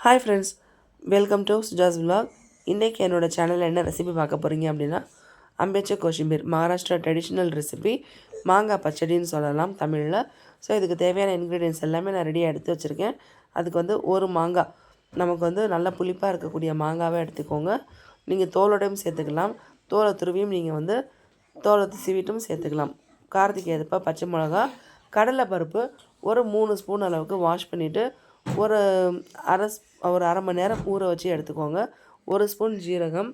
Hi friends, welcome to Suja's vlog. இன்றைக்கி என்னோடய சேனலில் என்ன ரெசிபி பார்க்க போகிறீங்க அப்படின்னா, அம்பேச்ச கோஷிம்பீர் மகாராஷ்டிரா ட்ரெடிஷ்னல் ரெசிபி மாங்காய் பச்சடின்னு சொல்லலாம் தமிழில். ஸோ இதுக்கு தேவையான இன்க்ரீடியன்ஸ் எல்லாமே நான் ரெடியாக எடுத்து வச்சுருக்கேன். அதுக்கு வந்து ஒரு மாங்காய், நமக்கு வந்து நல்ல புளிப்பாக இருக்கக்கூடிய மாங்காவை எடுத்துக்கோங்க. நீங்கள் தோலோடையும் சேர்த்துக்கலாம், தோலை துருவியும் நீங்கள் வந்து தோலை சீவிட்டும் சேர்த்துக்கலாம். காரத்துக்கு ஏற்ப பச்சை மிளகா, கடலைப்பருப்பு ஒரு 3 ஸ்பூன் அளவுக்கு வாஷ் பண்ணிவிட்டு ஒரு அரை மணி நேரம் ஊற வச்சு எடுத்துக்கோங்க. 1 ஸ்பூன் ஜீரகம்.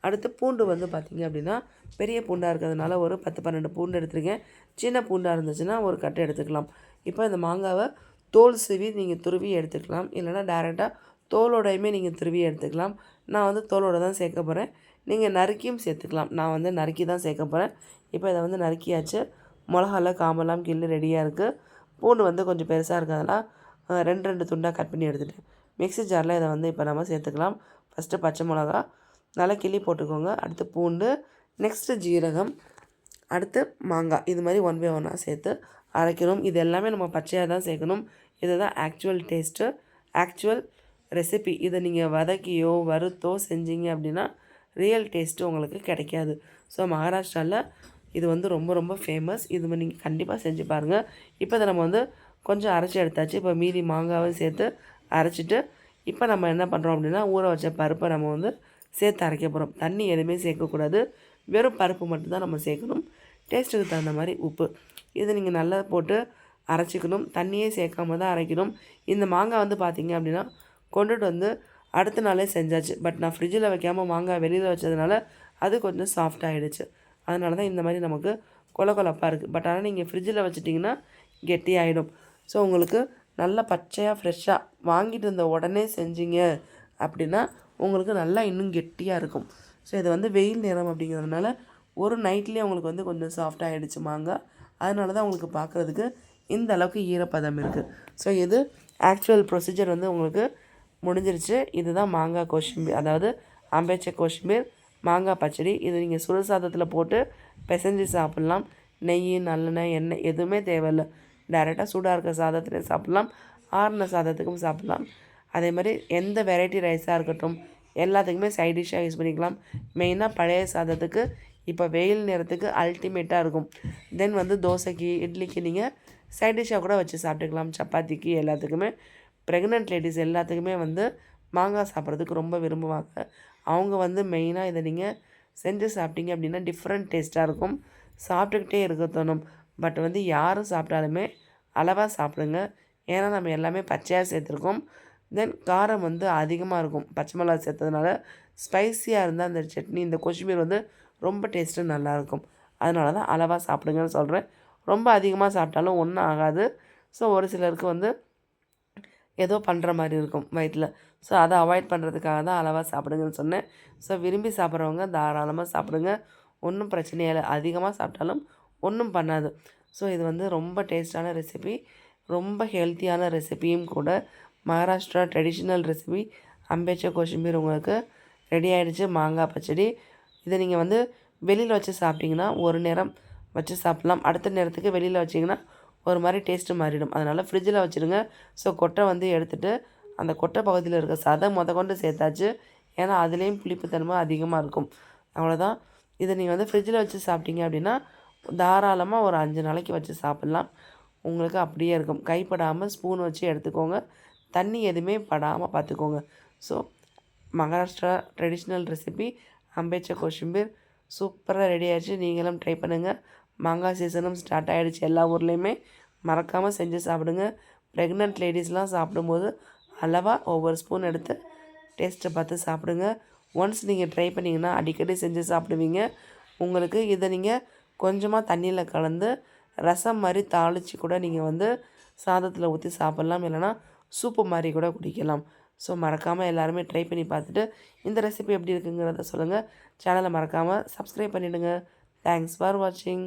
அடுத்து பூண்டு வந்து பார்த்திங்க அப்படின்னா, பெரிய பூண்டாக இருக்கிறதுனால ஒரு 10-12 பூண்டு எடுத்துருக்கேன். சின்ன பூண்டாக இருந்துச்சுன்னா ஒரு கட்டு எடுத்துக்கலாம். இப்போ இந்த மாங்காவை தோல் சீவி நீங்கள் துருவி எடுத்துக்கலாம், இல்லைனா டேரெக்டாக தோலோடையுமே நீங்கள் துருவி எடுத்துக்கலாம். நான் வந்து தோலோடு தான் சேர்க்க போகிறேன். நீங்கள் நறுக்கியும் சேர்த்துக்கலாம். நான் வந்து நறுக்கி தான் சேர்க்க போகிறேன். இப்போ இதை வந்து நறுக்கியாச்சு. மிளகால காம்பெல்லாம் கிள்ளி ரெடியாக இருக்குது. பூண்டு வந்து கொஞ்சம் பெருசாக இருக்கிறதெல்லாம் 2 துண்டாக கட் பண்ணி எடுத்துகிட்டேன். மிக்ஸி ஜாரில் இதை வந்து இப்போ நம்ம சேர்த்துக்கலாம். ஃபஸ்ட்டு பச்சை மிளகா நல்லா கிள்ளி போட்டுக்கோங்க. அடுத்து பூண்டு, நெக்ஸ்ட்டு ஜீரகம், அடுத்து மாங்காய். இது மாதிரி 1 பை 1 சேர்த்து அரைக்கணும். இது எல்லாமே நம்ம பச்சையாக தான் சேர்க்கணும். இதுதான் ஆக்சுவல் டேஸ்ட்டு, ஆக்சுவல் ரெசிபி. இதை நீங்கள் வதக்கியோ வறுத்தோ செஞ்சீங்க அப்படின்னா ரியல் டேஸ்ட்டு உங்களுக்கு கிடைக்காது. ஸோ மகாராஷ்டிராவில் இது வந்து ரொம்ப ரொம்ப ஃபேமஸ். இது நீங்கள் கண்டிப்பாக செஞ்சு பாருங்கள். இப்போ இதை நம்ம வந்து கொஞ்சம் அரைச்சி எடுத்தாச்சு. இப்போ மீதி மாங்காவை சேர்த்து அரைச்சிட்டு இப்போ நம்ம என்ன பண்ணுறோம் அப்படின்னா, ஊற வச்ச பருப்பை நம்ம வந்து சேர்த்து அரைக்க போகிறோம். தண்ணி எதுவுமே சேர்க்கக்கூடாது, வெறும் பருப்பு மட்டும்தான் நம்ம சேர்க்கணும். டேஸ்ட்டுக்கு தகுந்த மாதிரி உப்பு. இதை நீங்கள் நல்லா போட்டு அரைச்சிக்கணும். தண்ணியே சேர்க்காம தான் அரைக்கணும். இந்த மாங்காய் வந்து பார்த்திங்க அப்படின்னா கொண்டுட்டு வந்து அடுத்த நாளே செஞ்சாச்சு. பட் நான் ஃப்ரிட்ஜில் வைக்காமல் மாங்காய் வெளியில் வச்சதுனால அது கொஞ்சம் சாஃப்ட் ஆகிடுச்சு. அதனால தான் இந்த மாதிரி நமக்கு கொலப்பாக இருக்குது. பட் ஆனால் நீங்கள் ஃப்ரிட்ஜில் வச்சிட்டிங்கன்னா கெட்டி ஆகிடும். ஸோ உங்களுக்கு நல்லா பச்சையாக ஃப்ரெஷ்ஷாக வாங்கிட்டு இருந்த உடனே செஞ்சீங்க அப்படின்னா உங்களுக்கு நல்லா இன்னும் கெட்டியாக இருக்கும். ஸோ இது வந்து வெயில் நேரம் அப்படிங்கிறதுனால ஒரு நைட்லேயே உங்களுக்கு வந்து கொஞ்சம் சாஃப்டாக ஆகிடுச்சு மாங்காய். அதனால தான் உங்களுக்கு பார்க்குறதுக்கு இந்த அளவுக்கு ஈரப்பதம் இருக்குது. ஸோ இது ஆக்சுவல் ப்ரொசீஜர் வந்து உங்களுக்கு முடிஞ்சிருச்சு. இதுதான் மாங்காய் கோஷிம்பீர், அதாவது அம்பேச்ச கோஷிம்பீர் மாங்காய் பச்சடி. இது நீங்கள் சுடு சாதத்தில் போட்டு பிசைஞ்சு சாப்பிட்லாம். நெய், நல்லெண்ணெய், எண்ணெய் எதுவுமே தேவையில்லை. டைரெக்டாக சூடாக இருக்க சாதத்துலேயும் சாப்பிட்லாம், ஆறின சாதத்துக்கும் சாப்பிட்லாம். அதே மாதிரி எந்த வெரைட்டி ரைஸாக இருக்கட்டும் எல்லாத்துக்குமே சைட் டிஷ்ஷாக யூஸ் பண்ணிக்கலாம். மெயினாக பழைய சாதத்துக்கு இப்போ வெயில் நேரத்துக்கு அல்டிமேட்டாக இருக்கும். தென் வந்து தோசைக்கு, இட்லிக்கு நீங்கள் சைட் டிஷ்ஷாக கூட வச்சு சாப்பிட்டுக்கலாம். சப்பாத்திக்கு எல்லாத்துக்குமே. ப்ரெக்னென்ட் லேடிஸ் எல்லாத்துக்குமே வந்து மாங்காய் சாப்பிட்றதுக்கு ரொம்ப விரும்புவாங்க. அவங்க வந்து மெயினாக இதை நீங்கள் செஞ்சு சாப்பிட்டீங்க அப்படின்னா டிஃப்ரெண்ட் டேஸ்ட்டாக இருக்கும். சாப்பிட்டுக்கிட்டே இருக்க தோணும். பட் வந்து யாரும் சாப்பிட்டாலுமே அளவாக சாப்பிடுங்க. ஏன்னா நம்ம எல்லாமே பச்சையாக சேர்த்துருக்கோம். தென் காரம் வந்து அதிகமாக இருக்கும். பச்சை மிளகா சேர்த்ததுனால ஸ்பைஸியாக இருந்தால் அந்த சட்னி, இந்த கொஷிமீர் வந்து ரொம்ப டேஸ்ட்டு நல்லாயிருக்கும். அதனால தான் அளவாக சாப்பிடுங்கன்னு சொல்கிறேன். ரொம்ப அதிகமாக சாப்பிட்டாலும் ஒன்றும் ஆகாது. ஸோ ஒரு சிலருக்கு வந்து ஏதோ பண்ணுற மாதிரி இருக்கும் வயிற்றில். ஸோ அதை அவாய்ட் பண்ணுறதுக்காக தான் அளவாக சாப்பிடுங்கன்னு சொன்னேன். ஸோ விரும்பி சாப்பிட்றவங்க தாராளமாக சாப்பிடுங்க, ஒன்றும் பிரச்சனையே இல்லை. அதிகமாக சாப்பிட்டாலும் ஒன்றும் பண்ணாது. ஸோ இது வந்து ரொம்ப டேஸ்டான ரெசிபி, ரொம்ப ஹெல்த்தியான ரெசிபியும் கூட. மகாராஷ்டிரா ட்ரெடிஷ்னல் ரெசிபி அம்பேச்ச கோஷிம்பீர் உங்களுக்கு ரெடி ஆகிடுச்சு. மாங்காய் பச்சடி. இதை நீங்கள் வந்து வெளியில் வச்சு சாப்பிட்டிங்கன்னா ஒரு நேரம் வச்சு சாப்பிட்லாம். அடுத்த நேரத்துக்கு வெளியில் வச்சிங்கன்னா ஒரு மாதிரி டேஸ்ட்டு மாறிடும். அதனால் ஃப்ரிட்ஜில் வச்சுருங்க. ஸோ கொட்டை வந்து எடுத்துகிட்டு அந்த கொட்டை பகுதியில் இருக்க சதை கொண்டு சேர்த்தாச்சு. ஏன்னா அதுலேயும் புளிப்புத்தன்மை அதிகமாக இருக்கும். அவ்வளோதான். இதை நீங்கள் வந்து ஃப்ரிட்ஜில் வச்சு சாப்பிட்டீங்க அப்படின்னா தாராளமாக ஒரு 5 நாளைக்கு வச்சு சாப்பிட்லாம். உங்களுக்கு அப்படியே இருக்கும். கைப்படாமல் ஸ்பூன் வச்சு எடுத்துக்கோங்க. தண்ணி எதுவுமே படாமல் பார்த்துக்கோங்க. ஸோ மகாராஷ்டிரா ட்ரெடிஷ்னல் ரெசிபி அம்பேச்ச கோஷிம்பீர் சூப்பராக ரெடி ஆகிடுச்சு. நீங்களும் ட்ரை பண்ணுங்கள். மாங்காய் சீசனும் ஸ்டார்ட் ஆகிடுச்சு எல்லா ஊர்லேயுமே. மறக்காமல் செஞ்சு சாப்பிடுங்க. ப்ரெக்னென்ட் லேடிஸ்லாம் சாப்பிடும்போது அளவாக ஒவ்வொரு ஸ்பூன் எடுத்து டேஸ்ட்டை பார்த்து சாப்பிடுங்க. ஒன்ஸ் நீங்கள் ட்ரை பண்ணிங்கன்னா அடிக்கடி செஞ்சு சாப்பிடுவீங்க. உங்களுக்கு இதை நீங்கள் கொஞ்சமாக தண்ணியில் கலந்து ரசம் மாதிரி தாளித்து கூட நீங்கள் வந்து சாதத்தில் ஊற்றி சாப்பிட்லாம், இல்லைனா சூப்பு மாதிரி கூட குடிக்கலாம். ஸோ மறக்காமல் எல்லாருமே ட்ரை பண்ணி பார்த்துட்டு இந்த ரெசிபி எப்படி இருக்குங்கிறத சொல்லுங்கள். சேனலை மறக்காமல் சப்ஸ்கிரைப் பண்ணிவிடுங்க. தேங்க்ஸ் ஃபார் வாட்சிங்.